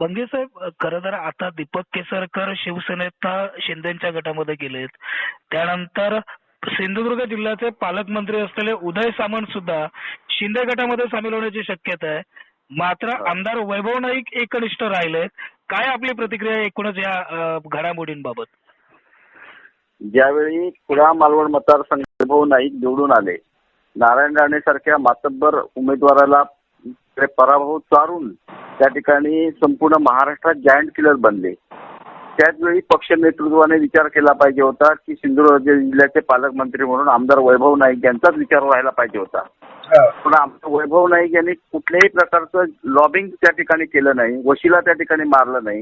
बंगे साहेब, खरं तर आता दीपक केसरकर शिवसेनेत शिंदेच्या गटामध्ये गेलेत. त्यानंतर सिंधुदुर्ग जिल्ह्याचे पालकमंत्री असलेले उदय सामंत सुद्धा शिंदे गटामध्ये सामील होण्याची शक्यता आहे. मात्र आमदार वैभव नाईक एकनिष्ठ राहिलेत. काय आपली प्रतिक्रिया आहे एकूणच या घडामोडींबाबत? ज्यावेळी कुडाळ मालवण मतदारसंघ वैभव नाईक निवडून आले, नारायण राणे सारख्या मातब्बर उमेदवाराला पराभव चारून त्या ठिकाणी संपूर्ण महाराष्ट्रात जायंट किलर बनले. त्याच वेळी पक्ष नेतृत्वाने विचार केला पाहिजे होता की सिंधुदुर्ग जिल्ह्याचे पालकमंत्री म्हणून आमदार वैभव नाईक यांचाच विचार व्हायला पाहिजे होता. पण आमदार वैभव नाईक यांनी कुठल्याही प्रकारचं लॉबिंग त्या ठिकाणी केलं नाही, वशिला त्या ठिकाणी मारलं नाही.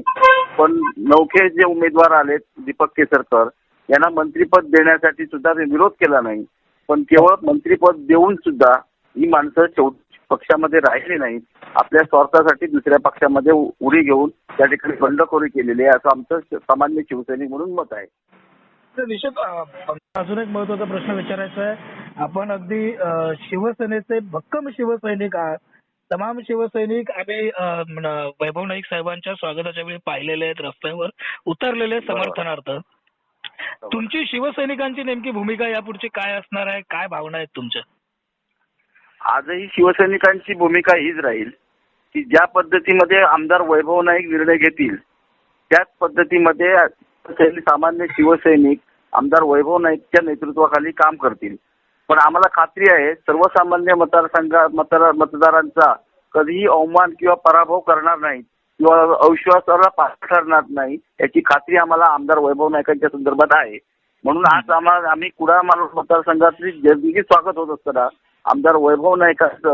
पण नौखे जे उमेदवार आलेत दीपक केसरकर यांना मंत्रीपद देण्यासाठी सुद्धा विरोध केला नाही. पण केवळ मंत्रीपद देऊन सुद्धा ही माणसं शेवटी पक्षामध्ये राहिली नाही. आपल्या स्वार्थासाठी दुसऱ्या पक्षामध्ये उडी घेऊन त्या ठिकाणी बंडखोरी केलेली आहे असं आमचं सामान्य शिवसैनिक म्हणून मत आहे. निश्चित अजून एक महत्वाचा प्रश्न विचारायचा आहे. आपण अगदी शिवसेनेचे भक्कम शिवसैनिक आहात. तमाम शिवसैनिक आम्ही वैभव नाईक साहेबांच्या स्वागताच्या वेळी पाहिलेले आहेत, रस्त्यावर उतरलेले समर्थनार्थ. तुमची शिवसैनिकांची नेमकी भूमिका यापुढची काय असणार आहे? काय भावना आहेत तुमच्या? आजही शिवसैनिकांची भूमिका हीच राहील की ज्या पद्धतीमध्ये आमदार वैभव नाईक निर्णय घेतील त्याच पद्धतीमध्ये सामान्य शिवसैनिक आमदार वैभव नाईकच्या नेतृत्वाखाली काम करतील. पण आम्हाला खात्री आहे सर्वसामान्य मतदारांचा कधीही अवमान किंवा पराभव करणार नाही किंवा अविश्वासाला पात्र ठरणार नाही याची खात्री आम्हाला आमदार वैभव नाईकांच्या संदर्भात आहे. म्हणून आज आम्ही कुडाळ मालवण मतदारसंघातली जंगी स्वागत होत असताना आमदार वैभव नाईकांचं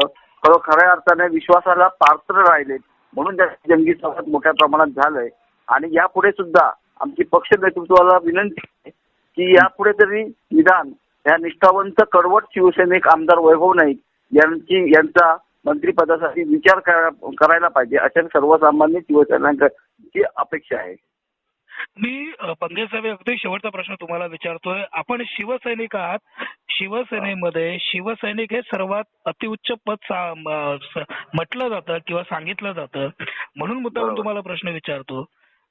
खऱ्या अर्थाने विश्वासाला पात्र राहिले म्हणून त्या जंगी स्वागत मोठ्या प्रमाणात झालंय. आणि यापुढे सुद्धा आमची पक्ष नेतृत्वाला विनंती आहे की यापुढे तरी निदान या निष्ठावंत कडवट शिवसैनिक आमदार वैभव नाईक यांचा मंत्रिपदासाठी विचार करायला पाहिजे अशा सर्वसामान्य शिवसैनिकांची अपेक्षा आहे. मी पंगे साहेब अगदी शेवटचा प्रश्न तुम्हाला विचारतोय. आपण शिवसैनिक आहात. शिवसेनेमध्ये शिवसैनिक हे सर्वात अतिउच्च पद म्हटलं जातं किंवा सांगितलं जातं. म्हणून मुद्दाम तुम्हाला प्रश्न विचारतो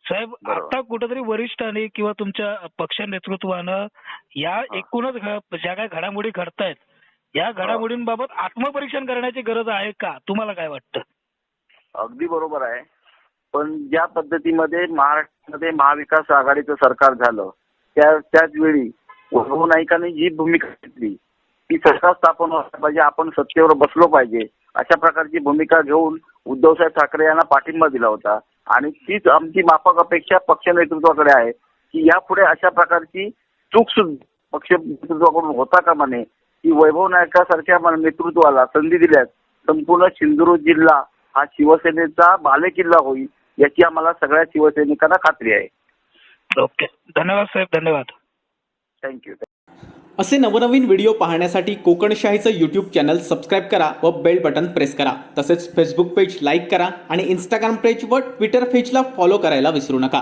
साहेब. आता कुठेतरी वरिष्ठांनी किंवा तुमच्या पक्ष नेतृत्वानं या एकूणच ज्या काही घडामोडी घडतायत या घडामोडींबाबत आत्मपरीक्षण करण्याची गरज आहे का? तुम्हाला काय वाटतं? अगदी बरोबर आहे. पण ज्या पद्धतीमध्ये महाराष्ट्रामध्ये महाविकास आघाडीचं सरकार झालं त्याच वेळी वैभव नाईकांनी जी भूमिका घेतली ती सरकार स्थापन व्हायला पाहिजे, आपण सत्तेवर बसलो पाहिजे अशा प्रकारची भूमिका घेऊन उद्धवसाहेब ठाकरे यांना पाठिंबा दिला होता. आणि तीच आमची माफक अपेक्षा पक्ष नेतृत्वाकडे आहे की यापुढे अशा प्रकारची चूक सुद्धा पक्ष नेतृत्वाकडून होता कामा नये की वैभव नाईकासारख्या नेतृत्वाला संधी दिल्यास संपूर्ण सिंधुदुर्ग जिल्हा हा शिवसेनेचा बालेकिल्ला होईल याची आम्हाला सगळ्या शिवसैनिकांना खात्री आहे. ओके, धन्यवाद साहेब. धन्यवाद. थँक्यू. असे नवनवीन व्हिडिओ पाहण्यासाठी कोकणशाहीचं यूट्यूब चॅनल सबस्क्राईब करा व बेल बटन प्रेस करा. तसेच फेसबुक पेज लाईक करा आणि इंस्टाग्राम पेज व ट्विटर पेजला फॉलो करायला विसरू नका.